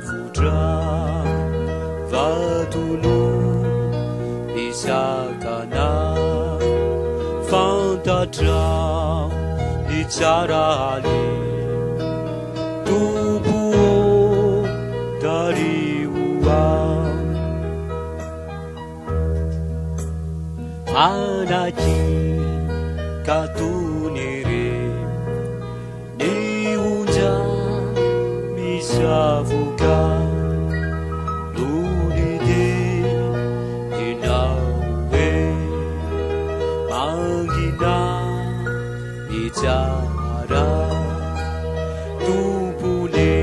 vudra vatulu isakana fantatra icarali tubuo dariua anaji katunire niunja misavuka lunide inawe angina bicara tupule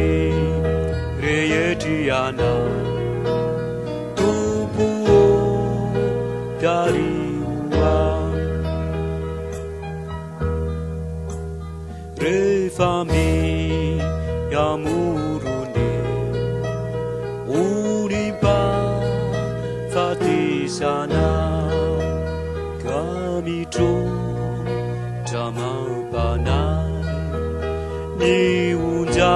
reyetiana tubuo dariua refami yamurune unipa fatisana kamito tamapana niunja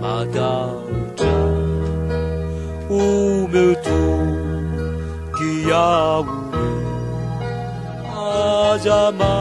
madauta umetu kiawe ajama